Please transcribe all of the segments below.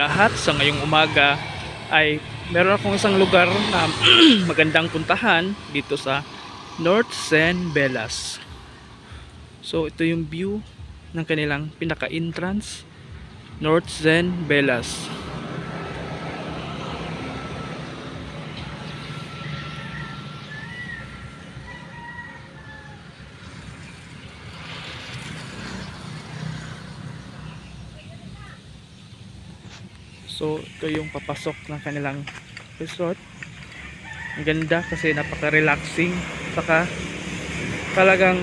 lahat. Sa ngayong umaga ay meron akong isang lugar na magandang puntahan dito sa North Zen Bellas. So ito yung view ng kanilang pinaka-entrance, North Zen Bellas. So ito yung papasok ng kanilang resort. Ang ganda kasi napaka-relaxing, saka talagang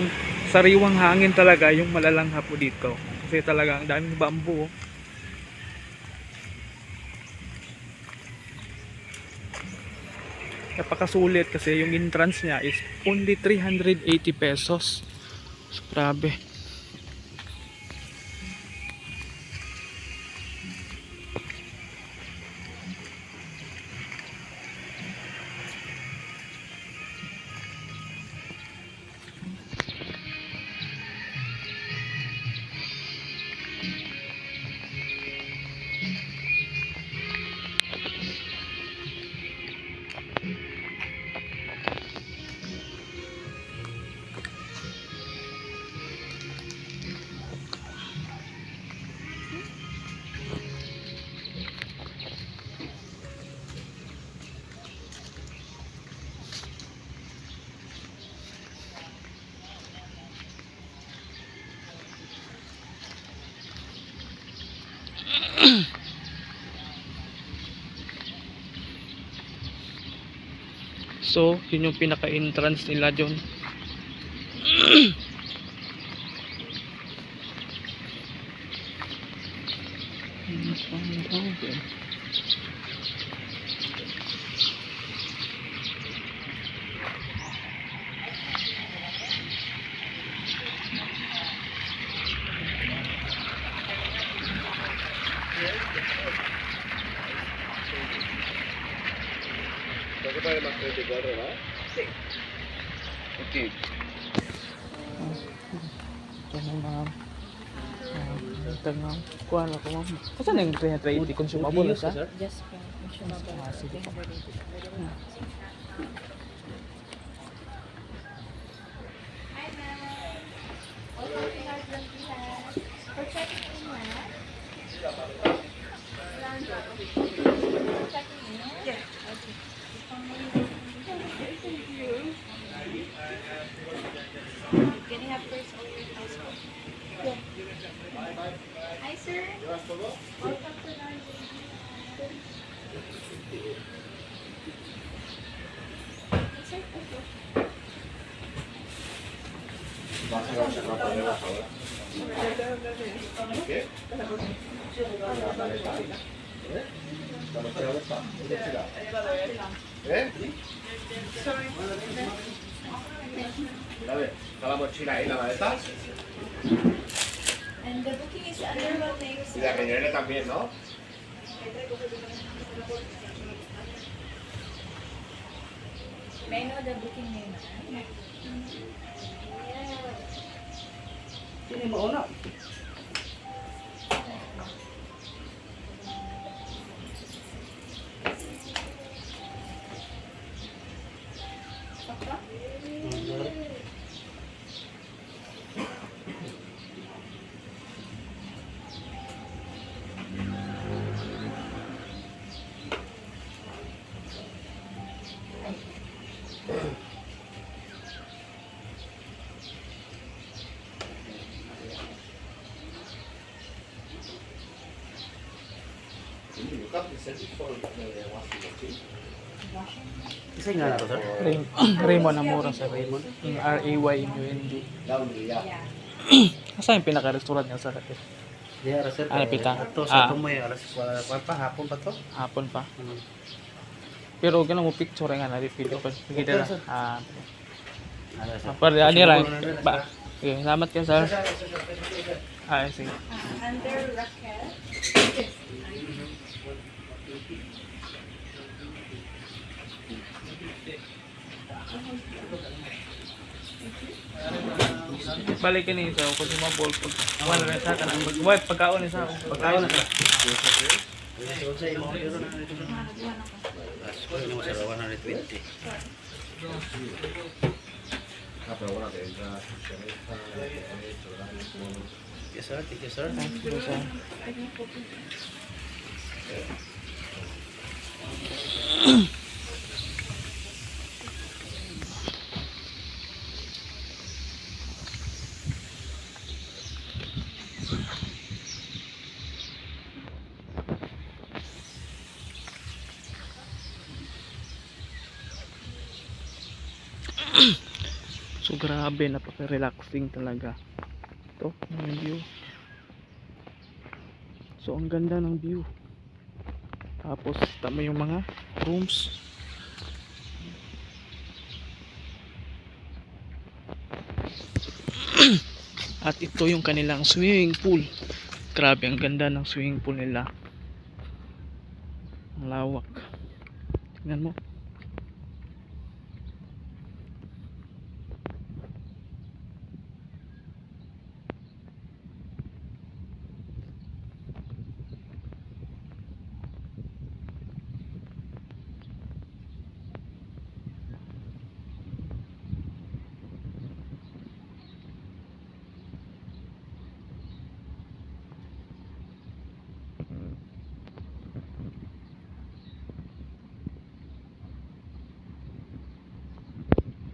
sariwang hangin talaga yung malalangha po dito kasi talagang daming bamboo. Napakasulit kasi yung entrance niya is only 380 pesos. So, grabe. So, yun yung pinaka-entrance nila dyan. ¿Qué pague más 34, no? Sí. Ok. Kuha na ko ma'am. Kasi na yung 380 consumable sa? Yes, po. Ah, sige po. Can you have first all your passport? Hi, sir. Welcome to Sir, ¿Qué? ¿Eh? A ver, está la mochila ahí, la maleta. And the booking is under what name, Y sir? la riñonera también, ¿no? May I know the booking name, ma'am? Sini mau nak? Ini bukan bisa di phone washing machine. Isa nga na to, sir? Raymond Amora sa Raymond. Yung R-A-Y-M-U-N-D. Laundry, ya. Asa yung pinaka-restaurant niya sa kapit? Di aras, sir. Ano, pita? Ito Ah. sa tumoy, aras pa hapon pa to. Hapon pa. Hmm. Pero ganun mo picture nga na video ko. Sige na. sir. Ah, Aras, sir. para ani ra. Siguro na rin, Ba. Okay, salamat ka sir. Ah, sige. Under Raquel. Balik ka ni sa consumable pag wala na sa kanang mag-wipe pagkaon ni sa Pagkaon na, sir. Sa imo euro na ito. Nagawa na ko. As ko mo sa 120. Pero wala kayo sa Yes sir, thank you sir. Thanks po sir. So grabe, napaka-relaxing talaga. Ito, yung view. So ang ganda ng view. Tapos tama yung mga rooms. At ito yung kanilang swimming pool. Grabe, ang ganda ng swimming pool nila. Ang lawak. Tingnan mo.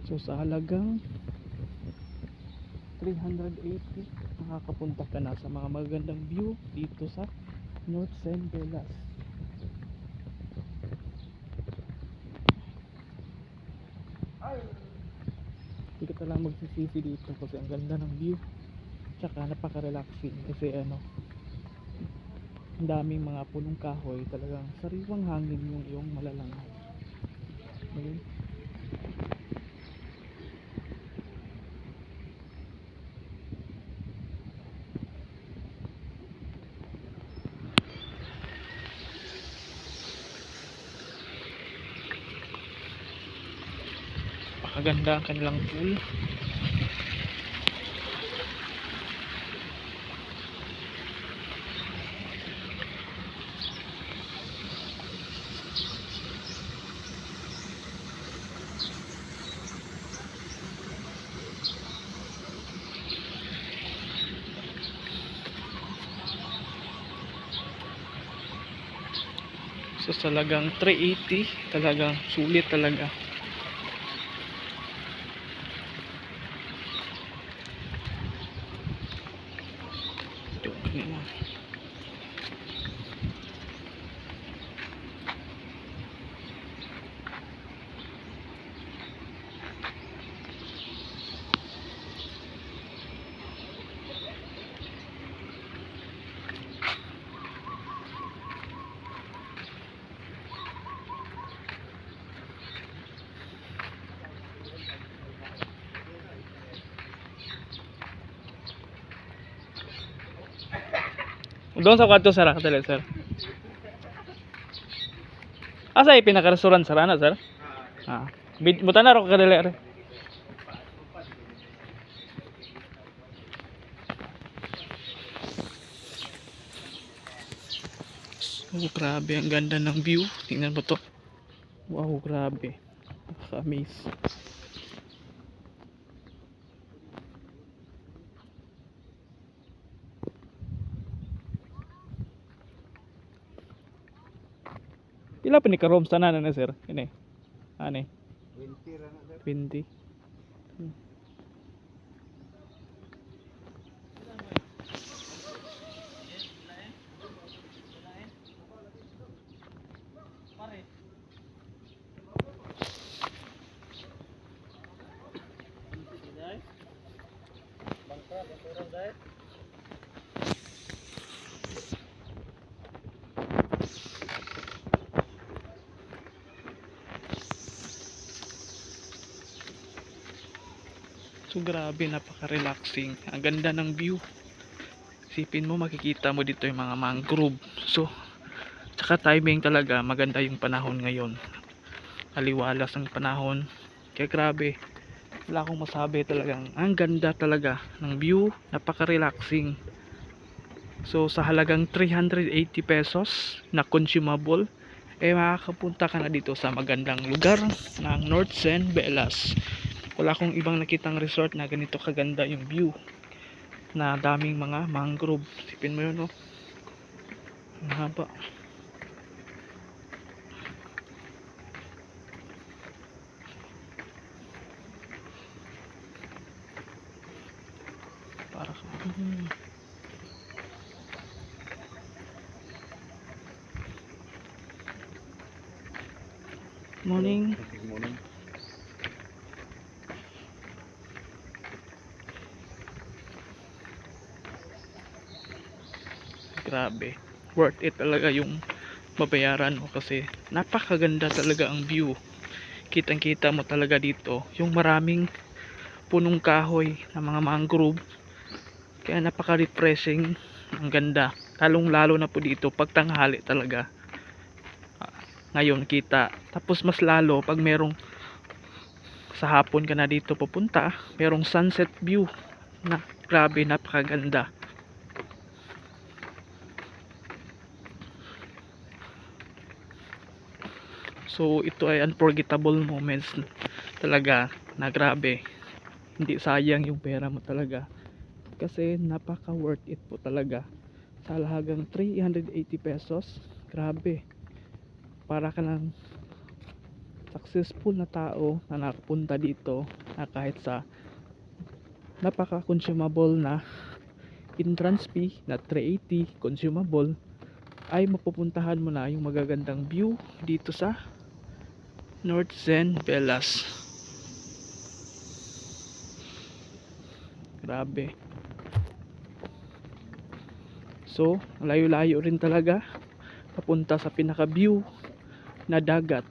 So sa halagang 380 makakapunta ka na sa mga magandang view dito sa North San Velas. Hindi ka lang magsisisi dito kasi ang ganda ng view, tsaka napaka-relaxing kasi ano, ang daming mga punong kahoy, talagang sariwang hangin yung iyong malalanghap. Ayun. Napakaganda ang kanilang pool. So talagang 380, talagang sulit talaga. Ito kanina. Doon sa kwarto sir, katali sir. Asa ay pinaka-restaurant sir, ana sir? Ah, buta na ro kadali are. Oh, grabe, ang ganda ng view. Tingnan mo to. Wow, grabe. Nakaka-amaze. Pila pa ni ka-rooms tanan na sir? Kini. Ani? 20 ra na sir. 20. So grabe, napaka-relaxing. Ang ganda ng view. Isipin mo, makikita mo dito yung mga mangrove. So, tsaka timing talaga, maganda yung panahon ngayon. Aliwalas ang panahon. Kaya grabe, wala akong masabi talagang. Ang ganda talaga ng view, napaka-relaxing. So sa halagang 380 pesos na consumable, makakapunta ka na dito sa magandang lugar ng North Sen Velas. Wala akong ibang nakitang resort na ganito kaganda yung view, na daming mga mangrove. Sipin mo yun, no? Ang haba. Para morning. Good morning. Grabe, worth it talaga yung babayaran mo kasi napakaganda talaga ang view. Kitang kita mo talaga dito yung maraming punong kahoy na mga mangrove, kaya napaka refreshing. Ang ganda, lalong lalo na po dito pag tanghali talaga. Ngayon kita, tapos mas lalo pag merong sa hapon ka na dito pupunta, merong sunset view na grabe, napakaganda. So ito ay unforgettable moments talaga na grabe. Hindi sayang yung pera mo talaga. Kasi napaka worth it po talaga. Sa halagang 380 pesos. Grabe. Para ka lang successful na tao na nakapunta dito na kahit sa napaka consumable na entrance fee na 380 consumable, ay mapupuntahan mo na yung magagandang view dito sa North Sen Velas. Grabe. So, layo-layo rin talaga papunta sa pinaka view na dagat.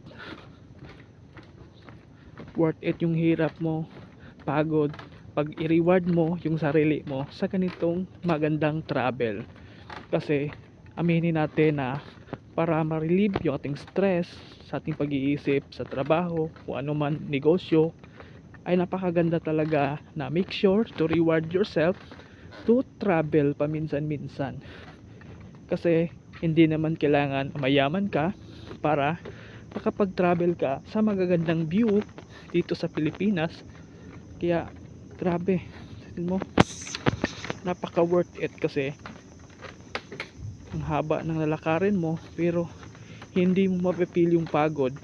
Worth it yung hirap mo, pagod, pag i-reward mo yung sarili mo sa ganitong magandang travel. Kasi aminin natin na para ma-relieve yung ating stress sa ating pag-iisip sa trabaho o anuman negosyo, ay napakaganda talaga na make sure to reward yourself to travel paminsan-minsan. Kasi hindi naman kailangan mayaman ka para makapag-travel ka sa magagandang view dito sa Pilipinas. Kaya grabe, tingnan mo, napaka worth it kasi ang haba ng lalakarin mo pero hindi mo mapipil yung pagod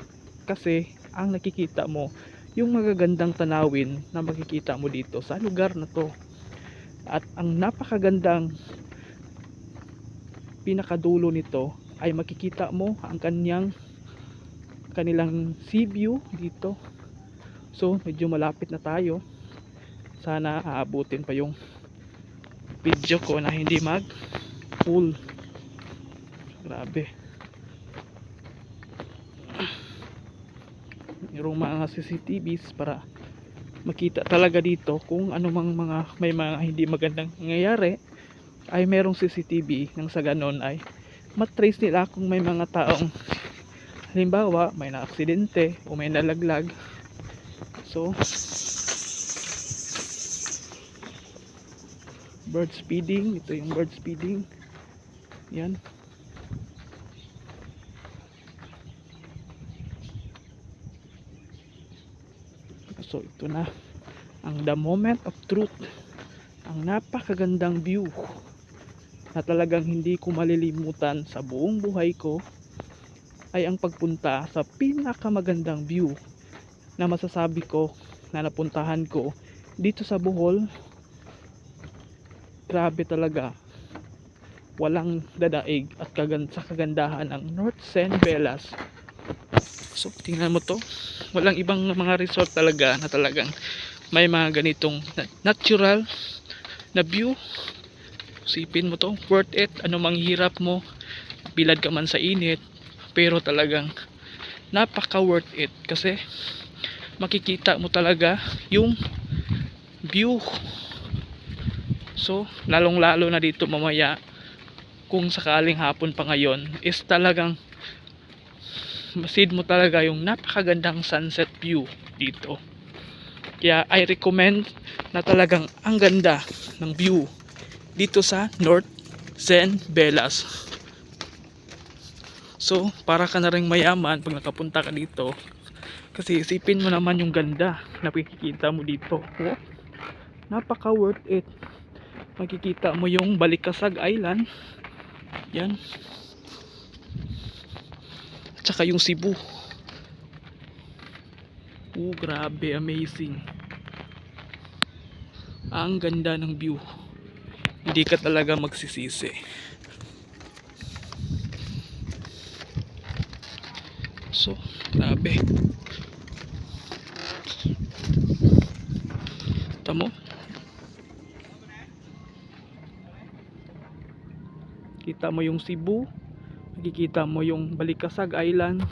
kasi ang nakikita mo yung magagandang tanawin na makikita mo dito sa lugar na to. At ang napakagandang pinakadulo nito ay makikita mo ang kanilang sea view dito. So medyo malapit na tayo. Sana aabutin pa yung video ko na hindi mag full. Grabe. Mayroong mga CCTVs para makita talaga dito kung ano mang may mga hindi magandang nangyayari, ay merong CCTV nang sa ganon ay matrace nila kung may mga taong halimbawa may na-aksidente o may nalaglag. So bird feeding, ito yung bird feeding. Yan. So ito na ang the moment of truth, ang napakagandang view na talagang hindi ko malilimutan sa buong buhay ko, ay ang pagpunta sa pinakamagandang view na masasabi ko na napuntahan ko dito sa Bohol. Grabe talaga, walang dadaig at sa kagandahan ng North Sen Velas. So tingnan mo to, walang ibang mga resort talaga na talagang may mga ganitong natural na view. Sipin mo to, worth it. Ano mang hirap mo, bilad ka man sa init, pero talagang napaka worth it kasi makikita mo talaga yung view. So lalong lalo na dito mamaya, kung sakaling hapon pa ngayon, is talagang masid mo talaga yung napakagandang sunset view dito. Kaya I recommend na talagang ang ganda ng view dito sa North Zen Velas. So, para ka na rin mayaman pag nakapunta ka dito. Kasi isipin mo naman yung ganda na makikita mo dito. Oh, napaka worth it. Makikita mo yung Balikasag Island. Yan. At saka yung Cebu. Oh, grabe, amazing. Ang ganda ng view. Hindi ka talaga magsisisi. So, grabe. Tamo. Kita mo yung Cebu, makikita mo yung Balikasag Island,